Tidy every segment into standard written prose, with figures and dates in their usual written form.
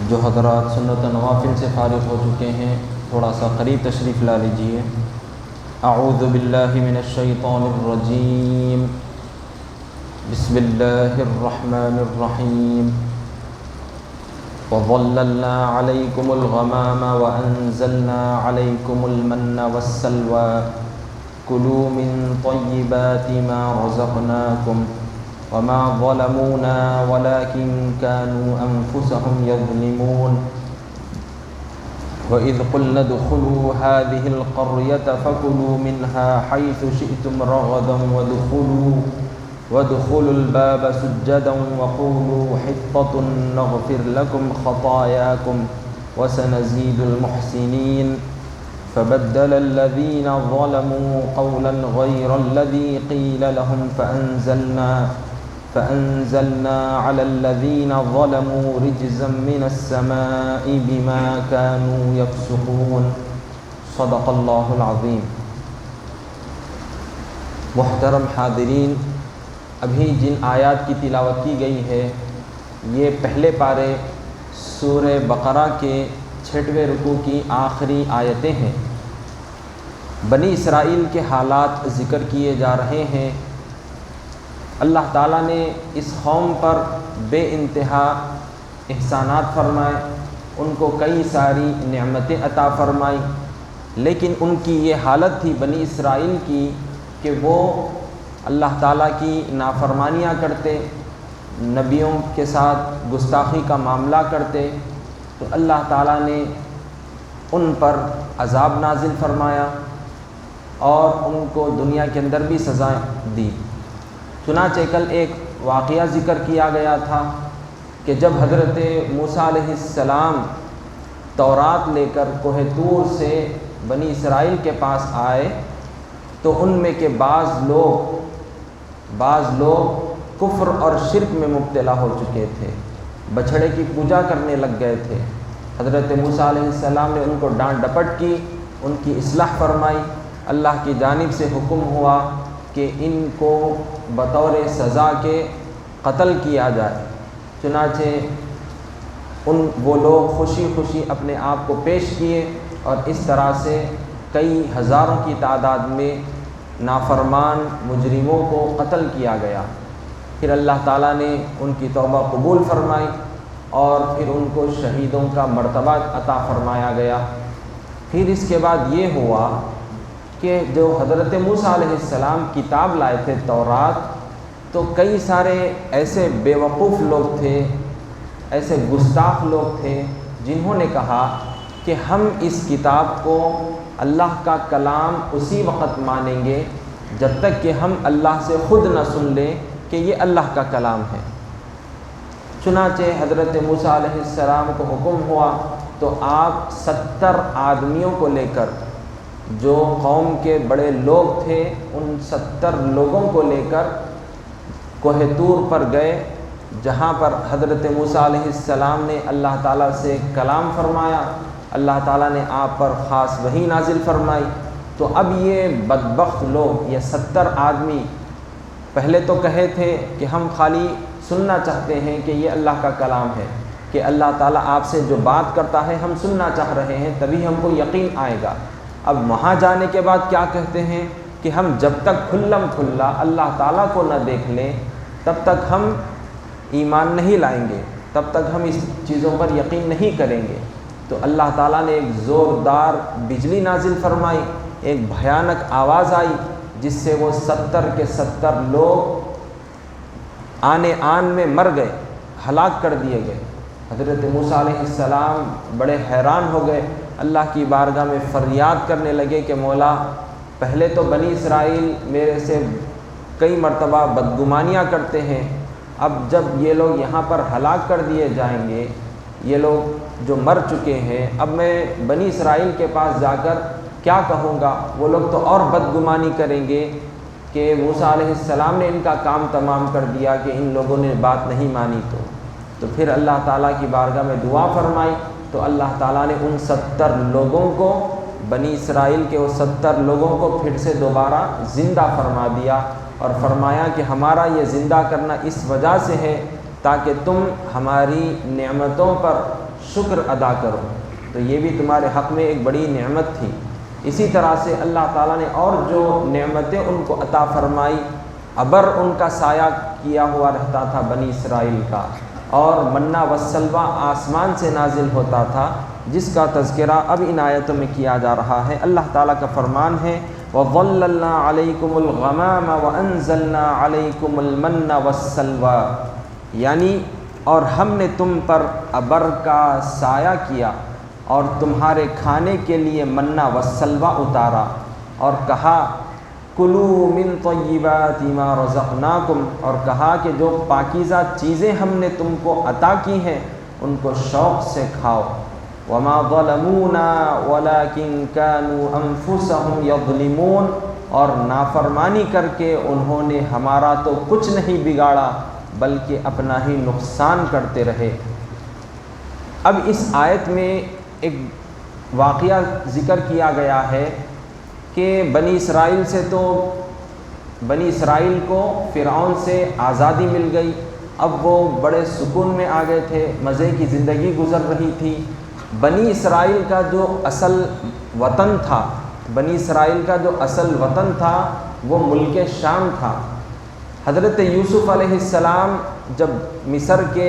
جو حضرات سنت و نوافل سے فارغ ہو چکے ہیں تھوڑا سا قریب تشریف لا لیجئے۔ اعوذ باللہ من الشیطان الرجیم، بسم اللہ الرحمن الرحیم۔ وظللنا علیکم الغمام وانزلنا علیکم المن والسلوى کلوا من طیبات ما رزقناکم وما ظلمونا ولكن كانوا أنفسهم يظلمون وإذ قلنا ادخلوا هذه القرية فكلوا منها حيث شئتم رغدا وادخلوا الباب سجدا وقولوا حطة نغفر لكم خطاياكم وسنزيد المحسنين فبدل الذين ظلموا قولا غير الذي قيل لهم فأنزلنا على الذين ظلموا رجزا من السماء بما كانوا يفسقون۔ صدق اللہ العظیم۔ محترم حاضرین، ابھی جن آیات کی تلاوت کی گئی ہے یہ پہلے پارے سورہ بقرہ کے 6ویں رکوع کی آخری آیتیں ہیں۔ بنی اسرائیل کے حالات ذکر کیے جا رہے ہیں۔ اللہ تعالیٰ نے اس قوم پر بے انتہا احسانات فرمائے، ان کو کئی ساری نعمتیں عطا فرمائیں، لیکن ان کی یہ حالت تھی بنی اسرائیل کی کہ وہ اللہ تعالیٰ کی نافرمانیاں کرتے، نبیوں کے ساتھ گستاخی کا معاملہ کرتے، تو اللہ تعالیٰ نے ان پر عذاب نازل فرمایا اور ان کو دنیا کے اندر بھی سزائیں دی۔ چنانچہ کل ایک واقعہ ذکر کیا گیا تھا کہ جب حضرت موسیٰ علیہ السلام تورات لے کر کوہ طور سے بنی اسرائیل کے پاس آئے تو ان میں کے بعض لوگ کفر اور شرک میں مبتلا ہو چکے تھے، بچھڑے کی پوجا کرنے لگ گئے تھے۔ حضرت موسیٰ علیہ السلام نے ان کو ڈانٹ ڈپٹ کی، ان کی اصلاح فرمائی۔ اللہ کی جانب سے حکم ہوا کہ ان کو بطور سزا کے قتل کیا جائے۔ چنانچہ وہ لوگ خوشی خوشی اپنے آپ کو پیش کیے اور اس طرح سے کئی ہزاروں کی تعداد میں نافرمان مجرموں کو قتل کیا گیا۔ پھر اللہ تعالیٰ نے ان کی توبہ قبول فرمائی اور پھر ان کو شہیدوں کا مرتبہ عطا فرمایا گیا۔ پھر اس کے بعد یہ ہوا کہ جو حضرت موسیٰ علیہ السلام کتاب لائے تھے تورات، تو کئی سارے ایسے بیوقوف لوگ تھے، ایسے گستاخ لوگ تھے جنہوں نے کہا کہ ہم اس کتاب کو اللہ کا کلام اسی وقت مانیں گے جب تک کہ ہم اللہ سے خود نہ سن لیں کہ یہ اللہ کا کلام ہے۔ چنانچہ حضرت موسیٰ علیہ السلام کو حکم ہوا تو آپ 70 آدمیوں کو لے کر، جو قوم کے بڑے لوگ تھے، ان 70 لوگوں کو لے کر کوہ طور پر گئے، جہاں پر حضرت موسیٰ علیہ السلام نے اللہ تعالیٰ سے کلام فرمایا، اللہ تعالیٰ نے آپ پر خاص وحی نازل فرمائی۔ تو اب یہ بدبخت لوگ، یہ 70 آدمی پہلے تو کہے تھے کہ ہم خالی سننا چاہتے ہیں کہ یہ اللہ کا کلام ہے، کہ اللہ تعالیٰ آپ سے جو بات کرتا ہے ہم سننا چاہ رہے ہیں، تبھی ہم کو یقین آئے گا۔ اب وہاں جانے کے بعد کیا کہتے ہیں کہ ہم جب تک کھلم کھلا اللہ تعالیٰ کو نہ دیکھ لیں تب تک ہم ایمان نہیں لائیں گے، تب تک ہم اس چیزوں پر یقین نہیں کریں گے۔ تو اللہ تعالیٰ نے ایک زوردار بجلی نازل فرمائی، ایک بھیانک آواز آئی جس سے وہ 70 کے 70 لوگ آن میں مر گئے، ہلاک کر دیے گئے۔ حضرت موسیٰ علیہ السلام بڑے حیران ہو گئے، اللہ کی بارگاہ میں فریاد کرنے لگے کہ مولا، پہلے تو بنی اسرائیل میرے سے کئی مرتبہ بدگمانیاں کرتے ہیں، اب جب یہ لوگ یہاں پر ہلاک کر دیے جائیں گے، یہ لوگ جو مر چکے ہیں، اب میں بنی اسرائیل کے پاس جا کر کیا کہوں گا؟ وہ لوگ تو اور بدگمانی کریں گے کہ موسیٰ علیہ السلام نے ان کا کام تمام کر دیا کہ ان لوگوں نے بات نہیں مانی۔ تو پھر اللہ تعالیٰ کی بارگاہ میں دعا فرمائی تو اللہ تعالیٰ نے ان 70 لوگوں کو، بنی اسرائیل کے وہ 70 لوگوں کو پھر سے دوبارہ زندہ فرما دیا اور فرمایا کہ ہمارا یہ زندہ کرنا اس وجہ سے ہے تاکہ تم ہماری نعمتوں پر شکر ادا کرو، تو یہ بھی تمہارے حق میں ایک بڑی نعمت تھی۔ اسی طرح سے اللہ تعالیٰ نے اور جو نعمتیں ان کو عطا فرمائی، ابر ان کا سایہ کیا ہوا رہتا تھا بنی اسرائیل کا، اور منّا والسلویٰ آسمان سے نازل ہوتا تھا، جس کا تذکرہ اب ان آیتوں میں کیا جا رہا ہے۔ اللہ تعالیٰ کا فرمان ہے وَظَلَّلْنَا عَلَيْكُمُ الْغَمَامَ وَأَنزَلْنَا عَلَيْكُمُ الْمَنَّ وَالسَّلْوَىٰ، یعنی اور ہم نے تم پر ابر کا سایہ کیا اور تمہارے کھانے کے لیے منّا والسلویٰ اتارا، اور کہا کُلُوا مِن طَیِّبَاتِ مَا رَزَقْنَاکُمْ، اور کہا کہ جو پاکیزہ چیزیں ہم نے تم کو عطا کی ہیں ان کو شوق سے کھاؤ۔ وَمَا ظَلَمُونَا وَلَٰكِن كَانُوا أَنفُسَهُمْ يَظْلِمُونَ، اور نافرمانی کر کے انہوں نے ہمارا تو کچھ نہیں بگاڑا بلکہ اپنا ہی نقصان کرتے رہے۔ اب اس آیت میں ایک واقعہ ذکر کیا گیا ہے کہ بنی اسرائیل سے تو بنی اسرائیل کو فرعون سے آزادی مل گئی، اب وہ بڑے سکون میں آ گئے تھے، مزے کی زندگی گزر رہی تھی۔ بنی اسرائیل کا جو اصل وطن تھا، بنی اسرائیل کا جو اصل وطن تھا وہ ملک شام تھا۔ حضرت یوسف علیہ السلام جب مصر کے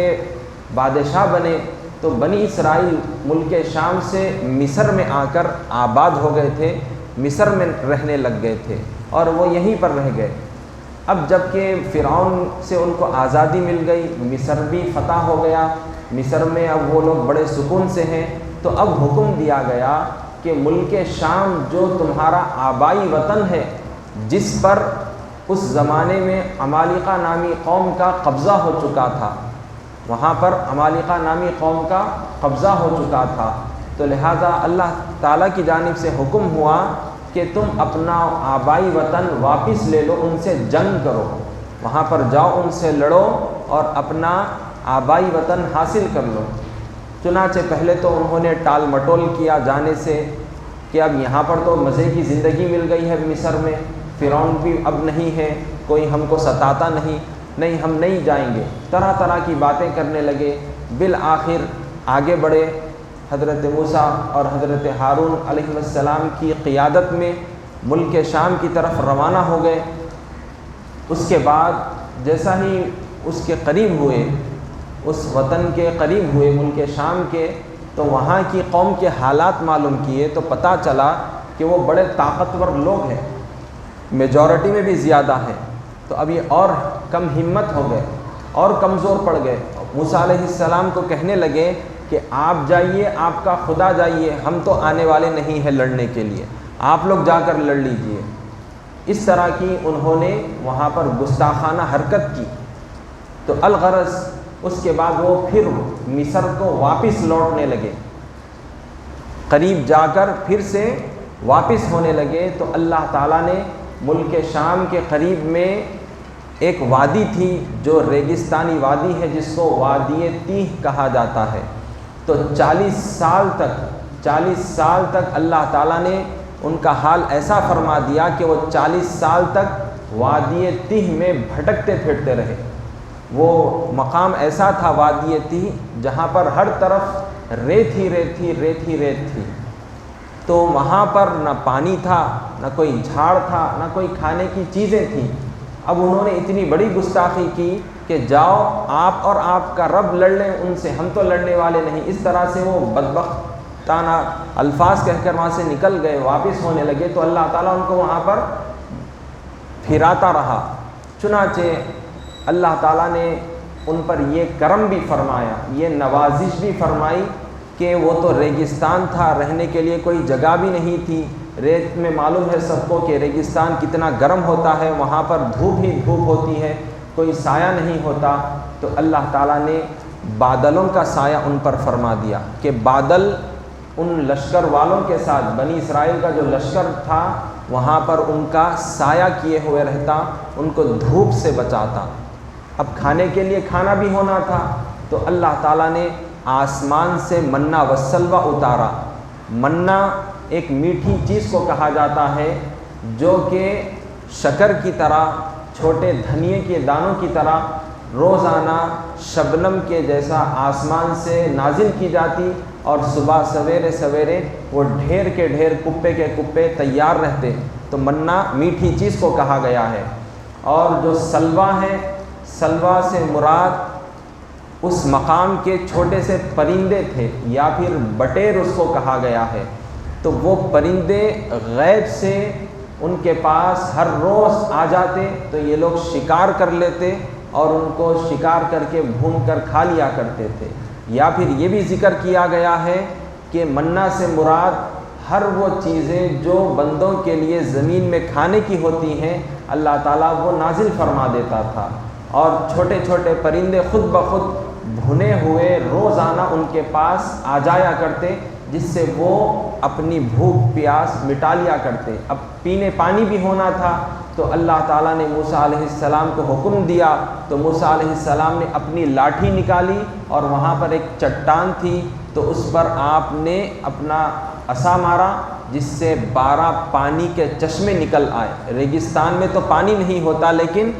بادشاہ بنے تو بنی اسرائیل ملک شام سے مصر میں آ کر آباد ہو گئے تھے، مصر میں رہنے لگ گئے تھے اور وہ یہیں پر رہ گئے۔ اب جب کہ فرعون سے ان کو آزادی مل گئی، مصر بھی فتح ہو گیا، مصر میں اب وہ لوگ بڑے سکون سے ہیں، تو اب حکم دیا گیا کہ ملک شام جو تمہارا آبائی وطن ہے، جس پر اس زمانے میں عمالقہ نامی قوم کا قبضہ ہو چکا تھا، وہاں پر عمالقہ نامی قوم کا قبضہ ہو چکا تھا، تو لہٰذا اللہ تعالیٰ کی جانب سے حکم ہوا کہ تم اپنا آبائی وطن واپس لے لو، ان سے جنگ کرو، وہاں پر جاؤ، ان سے لڑو اور اپنا آبائی وطن حاصل کر لو۔ چنانچہ پہلے تو انہوں نے ٹال مٹول کیا جانے سے کہ اب یہاں پر تو مزے کی زندگی مل گئی ہے مصر میں، فرعون بھی اب نہیں ہے، کوئی ہم کو ستاتا نہیں، ہم نہیں جائیں گے، طرح طرح کی باتیں کرنے لگے۔ بالآخر آگے بڑھے، حضرت موسیٰ اور حضرت ہارون علیہ السلام کی قیادت میں ملک شام کی طرف روانہ ہو گئے۔ اس کے بعد جیسا ہی اس کے قریب ہوئے، اس وطن کے قریب ہوئے ملک شام کے، تو وہاں کی قوم کے حالات معلوم کیے تو پتہ چلا کہ وہ بڑے طاقتور لوگ ہیں، میجورٹی میں بھی زیادہ ہیں، تو اب یہ اور کم ہمت ہو گئے اور کمزور پڑ گئے۔ موسیٰ علیہ السلام کو کہنے لگے کہ آپ جائیے، آپ کا خدا جائیے، ہم تو آنے والے نہیں ہیں لڑنے کے لیے، آپ لوگ جا کر لڑ لیجئے۔ اس طرح کی انہوں نے وہاں پر گستاخانہ حرکت کی، تو الغرض اس کے بعد وہ پھر مصر کو واپس لوٹنے لگے، قریب جا کر پھر سے واپس ہونے لگے، تو اللہ تعالیٰ نے ملک شام کے قریب میں ایک وادی تھی جو ریگستانی وادی ہے، جس کو وادی تیہ کہا جاتا ہے، تو 40 سال تک اللہ تعالیٰ نے ان کا حال ایسا فرما دیا کہ وہ 40 سال تک وادی تیہ میں بھٹکتے پھرتے رہے۔ وہ مقام ایسا تھا وادی تیہ جہاں پر ہر طرف ریت ہی ریت تھی، تو وہاں پر نہ پانی تھا، نہ کوئی جھاڑ تھا، نہ کوئی کھانے کی چیزیں تھیں۔ اب انہوں نے اتنی بڑی گستاخی کی کہ جاؤ آپ اور آپ کا رب لڑ لیں ان سے، ہم تو لڑنے والے نہیں۔ اس طرح سے وہ بدبختانہ الفاظ کہہ کر وہاں سے نکل گئے، واپس ہونے لگے، تو اللہ تعالیٰ ان کو وہاں پر پھراتا رہا۔ چنانچہ اللہ تعالیٰ نے ان پر یہ کرم بھی فرمایا، یہ نوازش بھی فرمائی کہ وہ تو ریگستان تھا، رہنے کے لیے کوئی جگہ بھی نہیں تھی، ریت میں معلوم ہے سب کو کہ ریگستان کتنا گرم ہوتا ہے، وہاں پر دھوپ ہی دھوپ ہوتی ہے، کوئی سایہ نہیں ہوتا، تو اللہ تعالیٰ نے بادلوں کا سایہ ان پر فرما دیا کہ بادل ان لشکر والوں کے ساتھ، بنی اسرائیل کا جو لشکر تھا وہاں پر ان کا سایہ کیے ہوئے رہتا، ان کو دھوپ سے بچاتا۔ اب کھانے کے لیے کھانا بھی ہونا تھا، تو اللہ تعالیٰ نے آسمان سے منّا والسلویٰ اتارا۔ منّا ایک میٹھی چیز کو کہا جاتا ہے جو کہ شکر کی طرح، چھوٹے دھنیے کے دانوں کی طرح روزانہ شبنم کے جیسا آسمان سے نازل کی جاتی اور صبح سویرے سویرے وہ ڈھیر کے ڈھیر کپے کے کپے تیار رہتے، تو منّا میٹھی چیز کو کہا گیا ہے۔ اور جو سلوا ہے، سلوا سے مراد اس مقام کے چھوٹے سے پرندے تھے یا پھر بٹیر اس کو کہا گیا ہے۔ تو وہ پرندے غیب سے ان کے پاس ہر روز آ جاتے، تو یہ لوگ شکار کر لیتے اور ان کو شکار کر کے بھون کر کھا لیا کرتے تھے۔ یا پھر یہ بھی ذکر کیا گیا ہے کہ منّا سے مراد ہر وہ چیزیں جو بندوں کے لیے زمین میں کھانے کی ہوتی ہیں، اللہ تعالیٰ وہ نازل فرما دیتا تھا، اور چھوٹے چھوٹے پرندے خود بخود بھنے ہوئے روزانہ ان کے پاس آ جایا کرتے، جس سے وہ اپنی بھوک پیاس مٹا لیا کرتے۔ اب پینے پانی بھی ہونا تھا، تو اللہ تعالیٰ نے موسیٰ علیہ السلام کو حکم دیا، تو موسیٰ علیہ السلام نے اپنی لاٹھی نکالی اور وہاں پر ایک چٹان تھی، تو اس پر آپ نے اپنا عصا مارا، جس سے 12 پانی کے چشمے نکل آئے۔ ریگستان میں تو پانی نہیں ہوتا، لیکن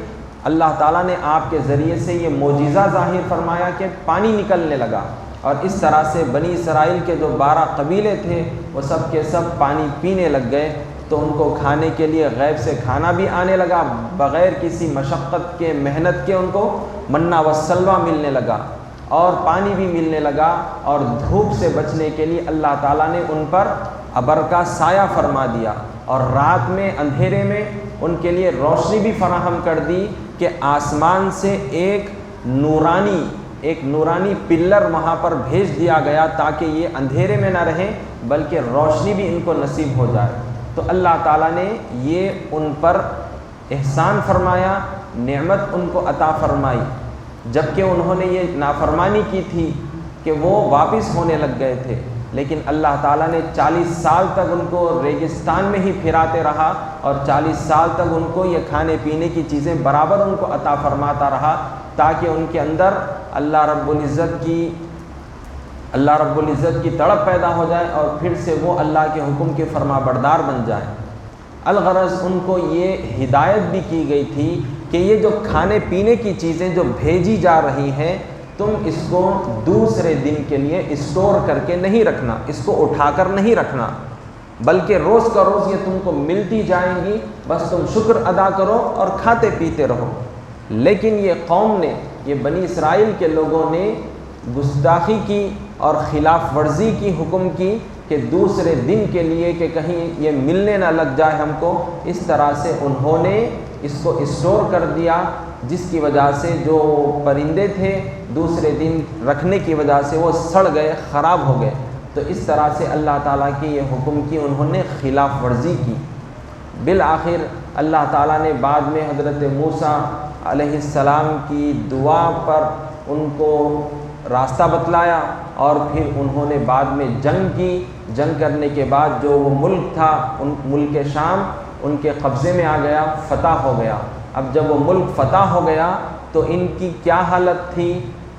اللہ تعالیٰ نے آپ کے ذریعے سے یہ معجزہ ظاہر فرمایا کہ پانی نکلنے لگا، اور اس طرح سے بنی اسرائیل کے جو 12 قبیلے تھے وہ سب کے سب پانی پینے لگ گئے، تو ان کو کھانے کے لیے غیب سے کھانا بھی آنے لگا، بغیر کسی مشقت کے محنت کے ان کو منّا و سلویٰ ملنے لگا، اور پانی بھی ملنے لگا، اور دھوپ سے بچنے کے لیے اللہ تعالیٰ نے ان پر ابر کا سایہ فرما دیا، اور رات میں اندھیرے میں ان کے لیے روشنی بھی فراہم کر دی کہ آسمان سے ایک نورانی پلر وہاں پر بھیج دیا گیا، تاکہ یہ اندھیرے میں نہ رہیں بلکہ روشنی بھی ان کو نصیب ہو جائے۔ تو اللہ تعالیٰ نے یہ ان پر احسان فرمایا، نعمت ان کو عطا فرمائی، جبکہ انہوں نے یہ نافرمانی کی تھی کہ وہ واپس ہونے لگ گئے تھے، لیکن اللہ تعالیٰ نے 40 سال تک ان کو ریگستان میں ہی پھراتے رہا، اور 40 سال تک ان کو یہ کھانے پینے کی چیزیں برابر ان کو عطا فرماتا رہا، تاکہ ان کے اندر اللہ رب العزت کی تڑپ پیدا ہو جائے، اور پھر سے وہ اللہ کے حکم کے فرما بردار بن جائیں۔ الغرض ان کو یہ ہدایت بھی کی گئی تھی کہ یہ جو کھانے پینے کی چیزیں جو بھیجی جا رہی ہیں، تم اس کو دوسرے دن کے لیے اسٹور کر کے نہیں رکھنا، اس کو اٹھا کر نہیں رکھنا، بلکہ روز کا روز یہ تم کو ملتی جائیں گی، بس تم شکر ادا کرو اور کھاتے پیتے رہو۔ لیکن یہ قوم نے، یہ بنی اسرائیل کے لوگوں نے گستاخی کی اور خلاف ورزی کی، حکم کی کہ دوسرے دن کے لیے کہ کہیں یہ ملنے نہ لگ جائے ہم کو، اس طرح سے انہوں نے اس کو اسٹور کر دیا، جس کی وجہ سے جو پرندے تھے دوسرے دن رکھنے کی وجہ سے وہ سڑ گئے، خراب ہو گئے۔ تو اس طرح سے اللہ تعالیٰ کی یہ حکم کی انہوں نے خلاف ورزی کی۔ بالآخر اللہ تعالیٰ نے بعد میں حضرت موسیٰ علیہ السلام کی دعا پر ان کو راستہ بتلایا، اور پھر انہوں نے بعد میں جنگ کی۔ جنگ کرنے کے بعد جو وہ ملک تھا، ان ملک شام ان کے قبضے میں آ گیا، فتح ہو گیا۔ اب جب وہ ملک فتح ہو گیا تو ان کی کیا حالت تھی،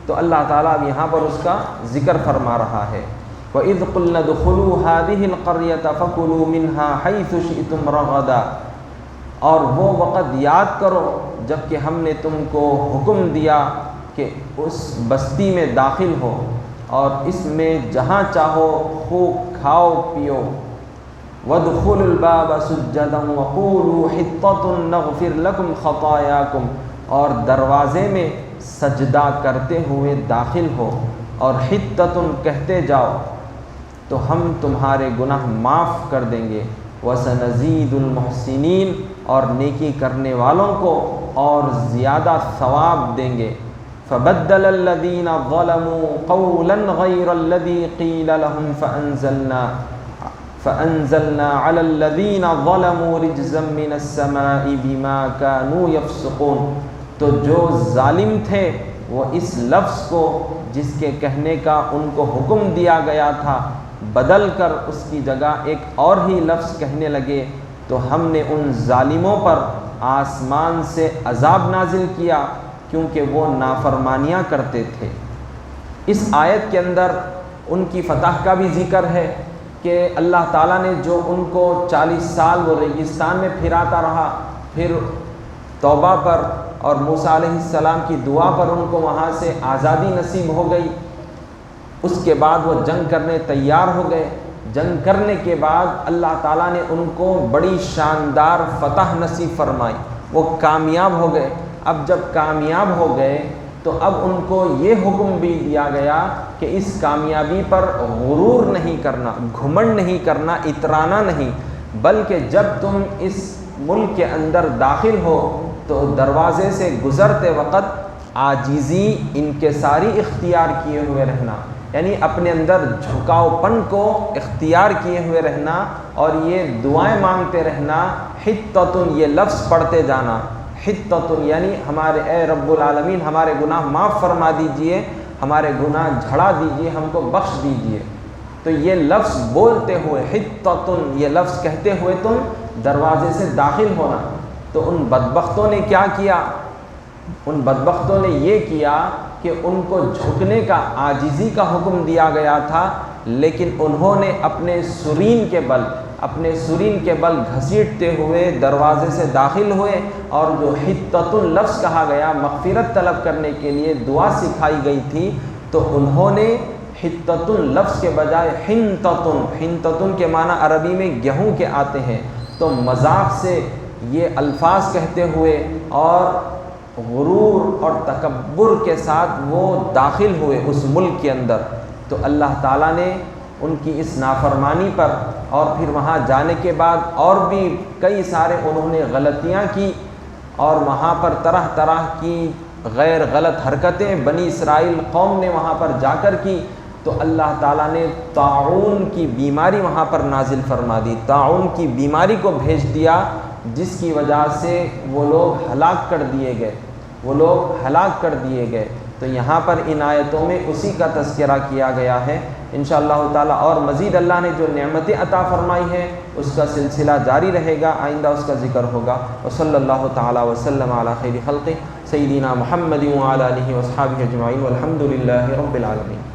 تو اللہ تعالیٰ اب یہاں پر اس کا ذکر فرما رہا ہے۔ وَإِذْ قُلْنَا ادْخُلُوا هَٰذِهِ الْقَرْيَةَ فَكُلُوا مِنْهَا حَيْثُ شِئْتُمْ رَغَدًا، اور وہ وقت یاد کرو جب کہ ہم نے تم کو حکم دیا کہ اس بستی میں داخل ہو، اور اس میں جہاں چاہو خوب کھاؤ پیو۔ وَادْخُلُوا الْبَابَ سُجَّدًا وَقُولُوا حِطَّةٌ نَغْفِرْ لَكُمْ خَطَايَاكُمْ، اور دروازے میں سجدہ کرتے ہوئے داخل ہو، اور حِطَّةٌ کہتے جاؤ تو ہم تمہارے گناہ معاف کر دیں گے۔ وَسَنَزِيدُ الْمُحْسِنِينَ، اور نیکی کرنے والوں کو اور زیادہ ثواب دیں گے۔ فَبَدَّلَ الَّذِينَ ظَلَمُوا قَوْلًا غَيْرَ الَّذِي قِيلَ لَهُمْ فَأَنزَلْنَا عَلَى الَّذِينَ ظَلَمُوا رِجْزًا مِّنَ السَّمَاءِ بِمَا كَانُوا يَفْسُقُونَ، تو جو ظالم تھے وہ اس لفظ کو جس کے کہنے کا ان کو حکم دیا گیا تھا بدل کر اس کی جگہ ایک اور ہی لفظ کہنے لگے، تو ہم نے ان ظالموں پر آسمان سے عذاب نازل کیا، کیونکہ وہ نافرمانیاں کرتے تھے۔ اس آیت کے اندر ان کی فتح کا بھی ذکر ہے کہ اللہ تعالیٰ نے جو ان کو 40 سال وہ ریگستان میں پھراتا رہا، پھر توبہ پر اور موسیٰ علیہ السلام کی دعا پر ان کو وہاں سے آزادی نصیب ہو گئی۔ اس کے بعد وہ جنگ کرنے تیار ہو گئے۔ جنگ کرنے کے بعد اللہ تعالیٰ نے ان کو بڑی شاندار فتح نصیب فرمائی، وہ کامیاب ہو گئے۔ اب جب کامیاب ہو گئے تو اب ان کو یہ حکم بھی دیا گیا کہ اس کامیابی پر غرور نہیں کرنا، گھمنڈ نہیں کرنا، اترانا نہیں، بلکہ جب تم اس ملک کے اندر داخل ہو تو دروازے سے گزرتے وقت عاجزی انکساری اختیار کیے ہوئے رہنا، یعنی اپنے اندر جھکاؤ پن کو اختیار کیے ہوئے رہنا، اور یہ دعائیں مانگتے رہنا، حتۃ یہ لفظ پڑھتے جانا، حتۃ یعنی ہمارے اے رب العالمین ہمارے گناہ معاف فرما دیجئے، ہمارے گناہ جھڑا دیجئے، ہم کو بخش دیجئے۔ تو یہ لفظ بولتے ہوئے، حتۃ یہ لفظ کہتے ہوئے تم دروازے سے داخل ہونا۔ تو ان بدبختوں نے کیا کیا؟ ان بدبختوں نے یہ کیا کہ ان کو جھکنے کا، عاجزی کا حکم دیا گیا تھا، لیکن انہوں نے اپنے سرین کے بل گھسیٹتے ہوئے دروازے سے داخل ہوئے، اور جو حتۃ لفظ کہا گیا مغفرت طلب کرنے کے لیے دعا سکھائی گئی تھی، تو انہوں نے حتۃ لفظ کے بجائے حنتۃ کے معنی عربی میں گیہوں کے آتے ہیں، تو مذاق سے یہ الفاظ کہتے ہوئے اور غرور اور تکبر کے ساتھ وہ داخل ہوئے اس ملک کے اندر۔ تو اللہ تعالیٰ نے ان کی اس نافرمانی پر اور پھر وہاں جانے کے بعد اور بھی کئی سارے انہوں نے غلطیاں کی، اور وہاں پر طرح طرح کی غیر غلط حرکتیں بنی اسرائیل قوم نے وہاں پر جا کر کی، تو اللہ تعالیٰ نے طاعون کی بیماری وہاں پر نازل فرما دی، طاعون کی بیماری کو بھیج دیا، جس کی وجہ سے وہ لوگ ہلاک کر دیے گئے۔ تو یہاں پر ان آیتوں میں اسی کا تذکرہ کیا گیا ہے۔ انشاءاللہ تعالیٰ اور مزید اللہ نے جو نعمتیں عطا فرمائی ہیں اس کا سلسلہ جاری رہے گا، آئندہ اس کا ذکر ہوگا۔ وصلی اللہ تعالیٰ وسلم علی خیر خلقہ سیدنا محمد وعلی آلہ واصحابہ اجمعین والحمد للہ رب العالمین۔